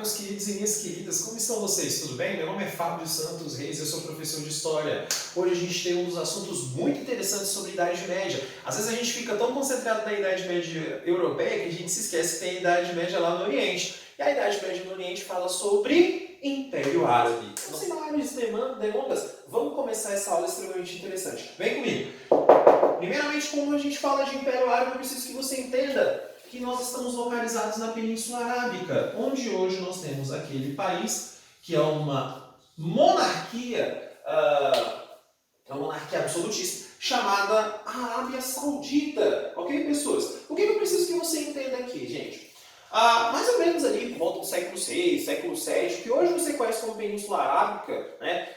meus queridos e minhas queridas, como estão vocês? Tudo bem? Meu nome é Fábio Santos Reis, eu sou professor de História. Hoje a gente tem um dos assuntos muito interessantes sobre a Idade Média. Às vezes a gente fica tão concentrado na Idade Média europeia que a gente se esquece que tem a Idade Média lá no Oriente. E a Idade Média no Oriente fala sobre Império Árabe. Não sem maiores delongas, vamos começar essa aula extremamente interessante. Vem comigo! Primeiramente, quando a gente fala de Império Árabe, eu preciso que você entenda que nós estamos localizados na Península Arábica, onde hoje nós temos aquele país que é uma monarquia, absolutista, chamada Arábia Saudita. Ok, pessoas? O que eu preciso que você entenda aqui, gente? Mais ou menos ali por volta do século VI, século VII, que hoje você conhece como Península Arábica, né?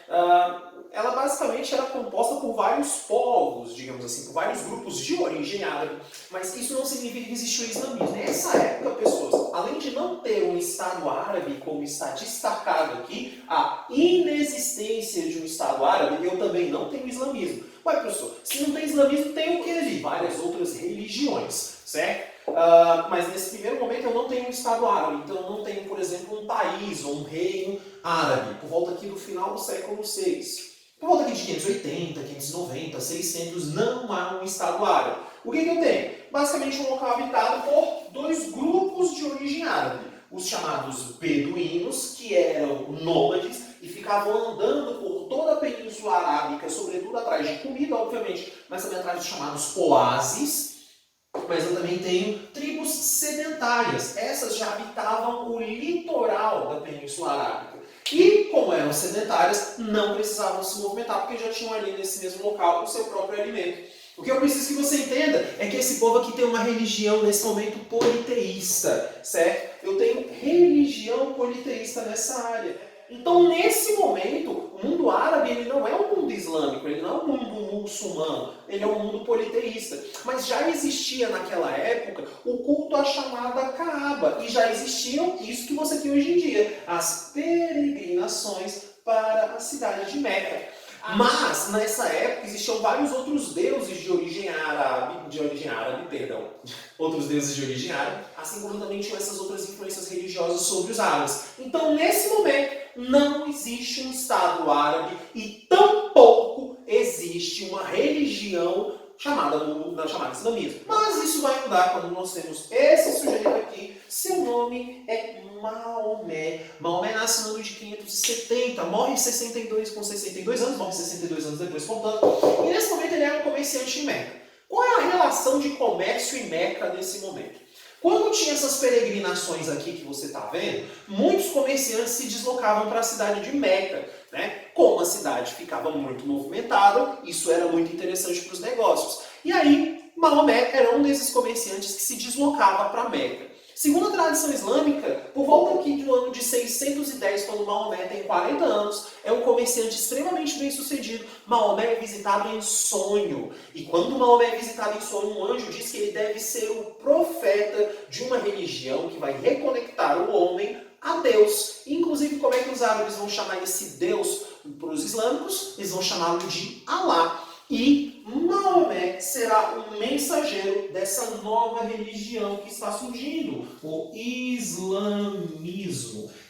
Ela basicamente era composta por vários povos, digamos assim, por vários grupos de origem árabe, mas isso não significa que existiu o islamismo. Nessa época, pessoas, além de não ter um Estado árabe, como está destacado aqui, a inexistência de um Estado árabe, eu também não tenho islamismo. Ué, professor, se não tem islamismo, tem o que ali? Várias outras religiões, certo? Mas nesse primeiro momento eu não tenho um Estado árabe, então eu não tenho, por exemplo, um país ou um reino árabe, por volta aqui do final do século VI. Por volta aqui de 580, 590, 600, não há um Estado árabe. O que eu tenho? Basicamente um local habitado por dois grupos de origem árabe. Os chamados beduínos, que eram nômades e ficavam andando por toda a Península Arábica, sobretudo atrás de comida, obviamente, mas também atrás dos chamados oásis. Mas eu também tenho tribos sedentárias. Essas já habitavam o litoral da Península Arábica. E, como eram sedentárias, não precisavam se movimentar, porque já tinham ali nesse mesmo local o seu próprio alimento. O que eu preciso que você entenda é que esse povo aqui tem uma religião, nesse momento, politeísta, certo? Eu tenho religião politeísta nessa área. Então, nesse momento, o mundo árabe ele não é um mundo islâmico, ele não é um mundo muçulmano, ele é um mundo politeísta. Mas já existia naquela época o culto à chamada Kaaba, e já existiam isso que você tem hoje em dia, as peregrinações para a cidade de Meca. Mas, nessa época, existiam vários outros deuses de origem árabe, outros deuses de origem árabe, assim como também tinham essas outras influências religiosas sobre os árabes. Então, nesse momento, não existe um Estado árabe e tampouco existe uma religião chamada islamismo. Mas isso vai mudar quando nós temos esse sujeito aqui. Seu nome é Maomé. Maomé nasce no ano de 570, morre com 62 anos, morre 62 anos depois, portanto. E nesse momento ele era um comerciante em Meca. Qual é a relação de comércio em Meca nesse momento? Quando tinha essas peregrinações aqui que você está vendo, muitos comerciantes se deslocavam para a cidade de Meca, né? Como a cidade ficava muito movimentada, isso era muito interessante para os negócios. E aí, Maomé era um desses comerciantes que se deslocava para Meca. Segundo a tradição islâmica, por volta aqui do ano de 610, quando Maomé tem 40 anos, é um comerciante extremamente bem sucedido. Maomé é visitado em sonho. E quando Maomé é visitado em sonho, um anjo diz que ele deve ser o profeta de uma religião que vai reconectar o homem a Deus. Inclusive, como é que os árabes vão chamar esse Deus para os islâmicos? Eles vão chamá-lo de Alá. E Maomé será o mensageiro dessa nova religião que está surgindo, o islamismo,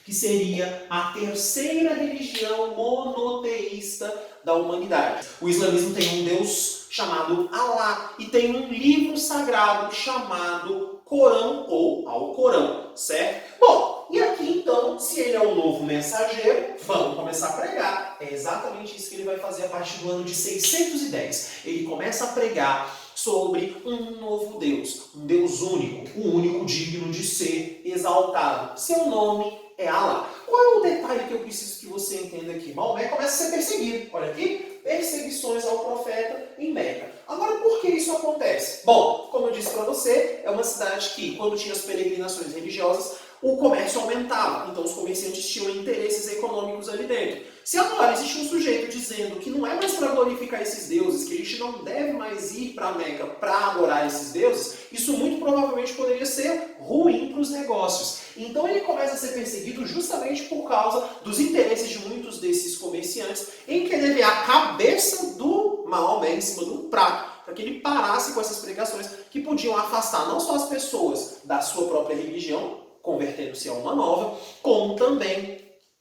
que seria a terceira religião monoteísta da humanidade. O islamismo tem um Deus chamado Alá e tem um livro sagrado chamado Corão ou Alcorão, certo? Bom, e aqui então, se ele é o novo mensageiro, vamos começar a pregar. É exatamente isso que ele vai fazer a partir do ano de 610. Ele começa a pregar sobre um novo Deus, um Deus único, o único digno de ser exaltado. Seu nome é Alá. Qual é o detalhe que eu preciso que você entenda aqui? Maomé começa a ser perseguido. Olha aqui, perseguições ao profeta em Meca. Agora, por que isso acontece? Bom, como eu disse para você, é uma cidade que, quando tinha as peregrinações religiosas, o comércio aumentava. Então, os comerciantes tinham interesses econômicos ali dentro. Se agora existe um sujeito dizendo que não é mais para glorificar esses deuses, que a gente não deve mais ir para Meca para adorar esses deuses, isso muito provavelmente poderia ser ruim para os negócios. Então ele começa a ser perseguido justamente por causa dos interesses de muitos desses comerciantes em querer ver a cabeça do Maomé em cima de um prato, para que ele parasse com essas pregações que podiam afastar não só as pessoas da sua própria religião, convertendo-se a uma nova, como também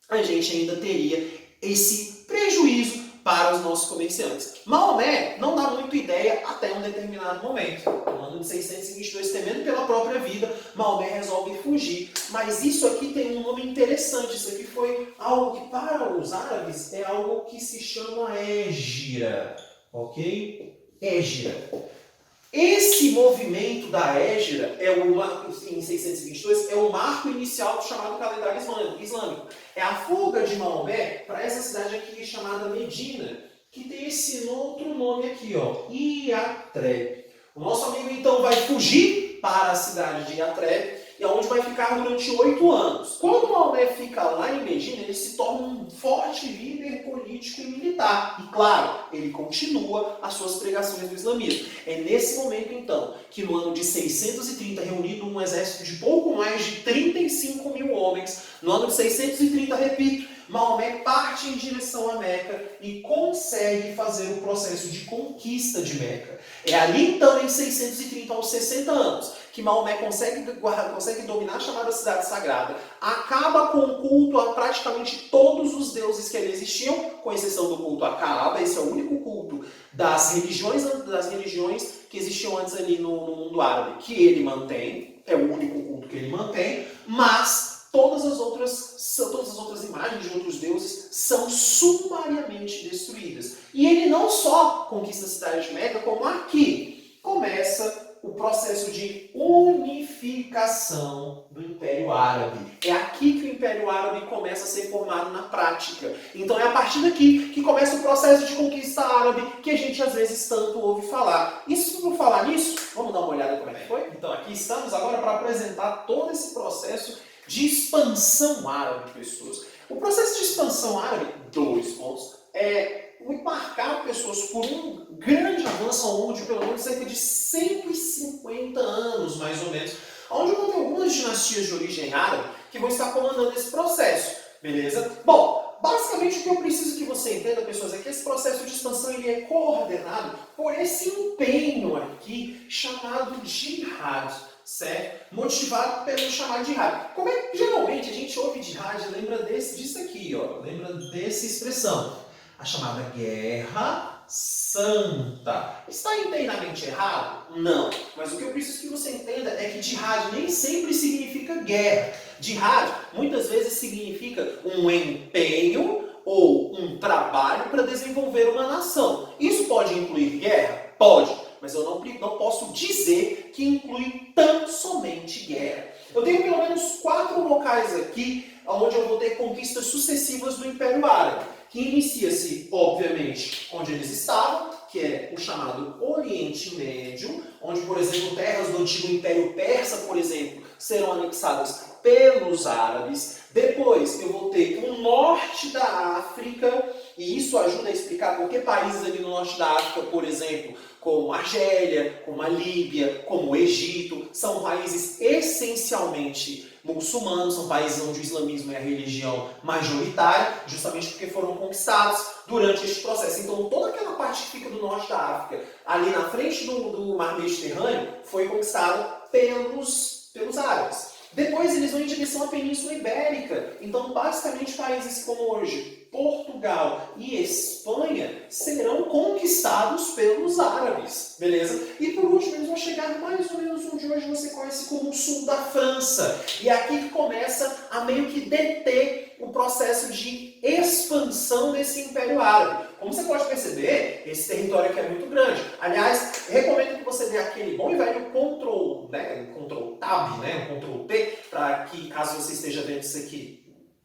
a gente ainda teria esse prejuízo para os nossos comerciantes. Maomé não dá muito ideia até um determinado momento. No ano de 622, temendo pela própria vida, Maomé resolve fugir. Mas isso aqui tem um nome interessante. Isso aqui foi algo que para os árabes é algo que se chama hégira. Ok? Hégira. Esse movimento da hégira, em 622, é o marco inicial do chamado calendário islâmico. É a fuga de Maomé para essa cidade aqui chamada Medina, que tem esse outro nome aqui, ó, Iatreb. O nosso amigo então vai fugir para a cidade de Iatreb, e onde vai ficar durante 8 anos. Quando Maomé fica lá em Medina, ele se torna um forte líder político e militar. E claro, ele continua as suas pregações do islamismo. É nesse momento, então, que no ano de 630, reunido um exército de pouco mais de 35 mil homens, no ano de 630, repito, Maomé parte em direção a Meca e consegue fazer o processo de conquista de Meca. É ali, então, em 630, aos 60 anos, que Maomé consegue dominar a chamada cidade sagrada, acaba com o culto a praticamente todos os deuses que ali existiam, com exceção do culto a Kaaba. Esse é o único culto das religiões que existiam antes ali no mundo árabe, que ele mantém, é o único culto que ele mantém, mas todas as outras imagens de outros deuses são sumariamente destruídas. E ele não só conquista a cidade de Meca, como aqui começa o processo de unificação do Império Árabe. É aqui que o Império Árabe começa a ser formado na prática. Então é a partir daqui que começa o processo de conquista árabe que a gente às vezes tanto ouve falar. E se por falar nisso, vamos dar uma olhada como é que foi? Então aqui estamos agora para apresentar todo esse processo de expansão árabe, pessoas. O processo de expansão árabe, 2 pontos, marcar pessoas por um grande avanço ao longo de pelo menos cerca de 150 anos, mais ou menos, onde vão ter algumas dinastias de origem árabe que vão estar comandando esse processo, beleza? Bom, basicamente o que eu preciso que você entenda, pessoas, é que esse processo de expansão ele é coordenado por esse empenho aqui chamado jihad, certo? Motivado pelo chamado jihad. Como é que geralmente a gente ouve jihad e lembra disso aqui, ó, lembra dessa expressão? A chamada Guerra Santa. Está inteiramente errado? Não. Mas o que eu preciso que você entenda é que jihad nem sempre significa guerra. Jihad muitas vezes significa um empenho ou um trabalho para desenvolver uma nação. Isso pode incluir guerra? Pode. Mas eu não posso dizer que inclui tão somente guerra. Eu tenho pelo menos 4 locais aqui onde eu vou ter conquistas sucessivas do Império Árabe, que inicia-se, obviamente, onde eles estavam, que é o chamado Oriente Médio, onde, por exemplo, terras do antigo Império Persa, por exemplo, serão anexadas pelos árabes. Depois eu vou ter o norte da África, e isso ajuda a explicar por que países ali no norte da África, por exemplo, como a Argélia, como a Líbia, como o Egito, são países essencialmente muçulmanos, são países onde o islamismo é a religião majoritária, justamente porque foram conquistados durante este processo. Então toda aquela parte que fica do norte da África, ali na frente do mar Mediterrâneo, foi conquistada pelos árabes. Depois eles vão em direção à Península Ibérica. Então, basicamente, países como hoje Portugal e Espanha serão conquistados pelos árabes, beleza? E por último, eles vão chegar mais ou menos onde hoje você conhece como o sul da França. E é aqui que começa a meio que deter o processo de expansão desse Império Árabe. Como você pode perceber, esse território aqui é muito grande. Aliás, recomendo que você dê aquele bom e velho Ctrl Tab, Ctrl T, para que, caso você esteja vendo isso aqui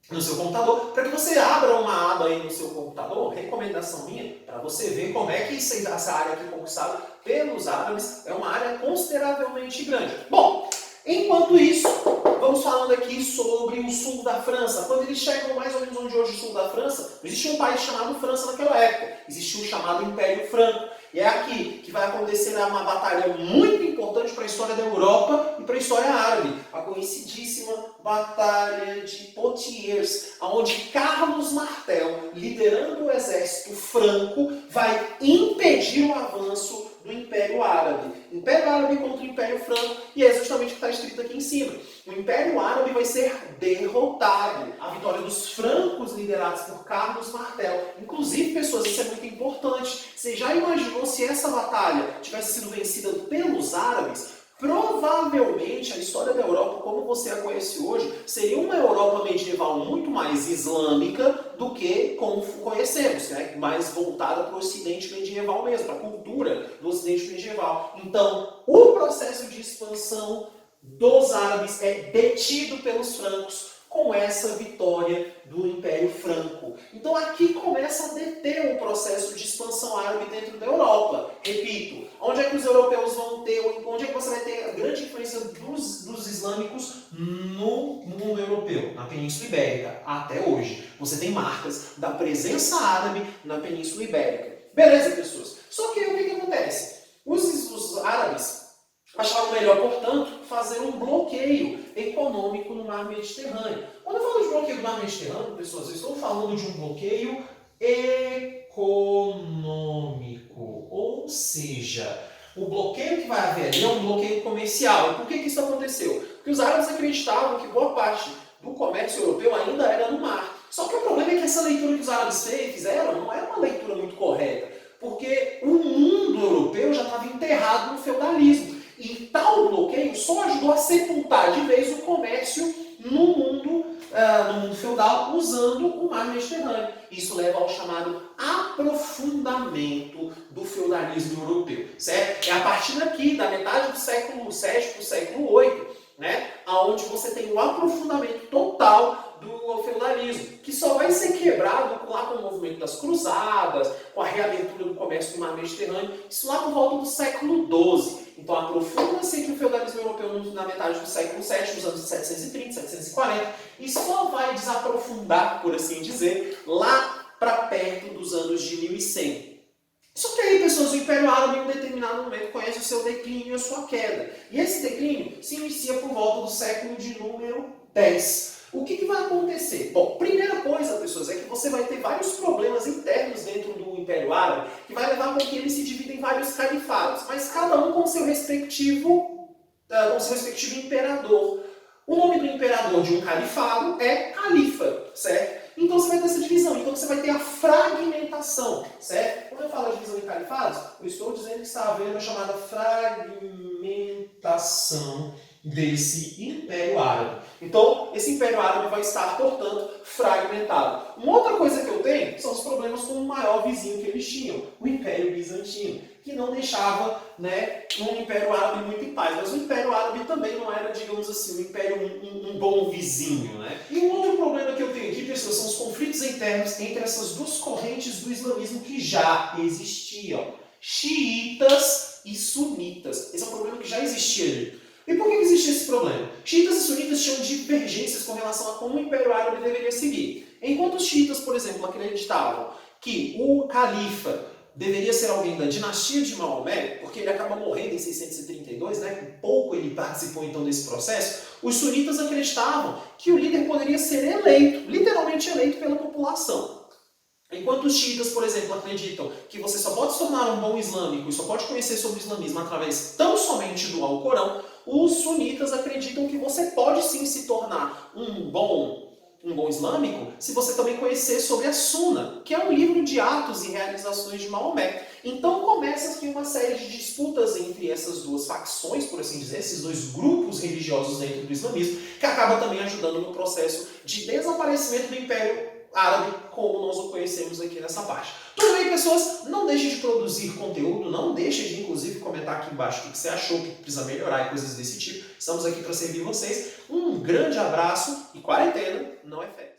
no seu computador, para que você abra uma aba aí no seu computador, recomendação minha, para você ver como é que essa área aqui conquistada pelos árabes é uma área consideravelmente grande. Bom, enquanto isso, vamos falando aqui sobre o sul da França. Quando eles chegam mais ou menos onde hoje é o sul da França, não existia um país chamado França naquela época, existia o chamado Império Franco. E é aqui que vai acontecer uma batalha muito importante para a história da Europa e para a história árabe. A conhecidíssima Batalha de Poitiers, onde Carlos Martel, liderando o exército franco, vai impedir o avanço do Império Árabe. Império Árabe contra o Império Franco, e é justamente o que está escrito aqui em cima. o Império Árabe vai ser derrotado. A vitória dos francos liderados por Carlos Martel. Inclusive, pessoas, isso é muito importante. Você já imaginou se essa batalha tivesse sido vencida pelos árabes? Provavelmente a história da Europa, como você a conhece hoje, seria uma Europa medieval muito mais islâmica do que como conhecemos, né? Mais voltada para o Ocidente medieval mesmo, para a cultura do Ocidente medieval. Então, o processo de expansão dos árabes é detido pelos francos com essa vitória do Império Franco. Então aqui começa a deter o processo de expansão árabe dentro da Europa. Repito, onde é que os europeus vão ter, onde é que você vai ter a grande influência dos islâmicos no mundo europeu, na Península Ibérica, até hoje. Você tem marcas da presença árabe na Península Ibérica. Beleza, pessoas? Só que aí o que acontece? Os árabes acharam melhor, portanto, fazer um bloqueio econômico no mar Mediterrâneo. Quando eu falo de bloqueio do mar Mediterrâneo, pessoas, eu estou falando de um bloqueio econômico. Ou seja, o bloqueio que vai haver ali é um bloqueio comercial. E por que isso aconteceu? Porque os árabes acreditavam que boa parte do comércio europeu ainda era no mar. Só que o problema é que essa leitura que os árabes fizeram não era uma leitura muito correta. Porque o mundo europeu já estava enterrado no feudalismo. E tal bloqueio só ajudou a sepultar de vez o comércio no mundo feudal usando o mar Mediterrâneo. Isso leva ao chamado aprofundamento do feudalismo europeu, certo? É a partir daqui, da metade do século VII para o século VIII, né, onde você tem o aprofundamento total do feudalismo, que só vai ser quebrado lá com o movimento das cruzadas, com a reabertura do comércio do mar Mediterrâneo, isso lá por volta do século XII. Então aprofunda-se entre o feudalismo europeu na metade do século VII, nos anos 730, 740, e só vai desaprofundar, por assim dizer, lá para perto dos anos de 1100. Só que aí, pessoas, o Império Árabe em um determinado momento conhece o seu declínio e a sua queda. E esse declínio se inicia por volta do século de número 10. O que vai acontecer? Bom, primeira coisa, pessoas, é que você vai ter vários problemas internos dentro do Império Árabe que vai levar com que ele se divida em vários califados, mas cada um com seu respectivo imperador. O nome do imperador de um califado é califa, certo? Então você vai ter essa divisão, então você vai ter a fragmentação, certo? Quando eu falo de divisão em califados, eu estou dizendo que está havendo a chamada fragmentação desse Império Árabe. Então, esse Império Árabe vai estar, portanto, fragmentado. Uma outra coisa que eu tenho são os problemas com o maior vizinho que eles tinham, o Império Bizantino, que não deixava, né, um Império Árabe muito em paz. Mas o Império Árabe também não era, digamos assim, um bom vizinho, né? E um outro problema que eu tenho aqui, pessoas, são os conflitos internos entre essas duas correntes do islamismo que já existiam. Xiitas e sunitas. Esse é um problema que já existia ali. E por que existia esse problema? Xiitas e sunitas tinham divergências com relação a como o Império Árabe deveria seguir. Enquanto os xiitas, por exemplo, acreditavam que o califa deveria ser alguém da dinastia de Maomé, porque ele acaba morrendo em 632, né? Com pouco ele participou então desse processo. Os sunitas acreditavam que o líder poderia ser eleito, literalmente eleito pela população. Enquanto os xiitas, por exemplo, acreditam que você só pode se tornar um bom islâmico e só pode conhecer sobre o islamismo através tão somente do Alcorão, os sunitas acreditam que você pode sim se tornar um bom islâmico se você também conhecer sobre a Sunna, que é um livro de atos e realizações de Maomé. Então começa aqui uma série de disputas entre essas duas facções, por assim dizer, esses dois grupos religiosos dentro do islamismo, que acaba também ajudando no processo de desaparecimento do Império Árabe, como nós o conhecemos aqui nessa parte. Tudo bem, pessoas? Não deixe de produzir conteúdo, não deixe de, inclusive, comentar aqui embaixo o que você achou, que precisa melhorar e coisas desse tipo. Estamos aqui para servir vocês. Um grande abraço e quarentena não é férias.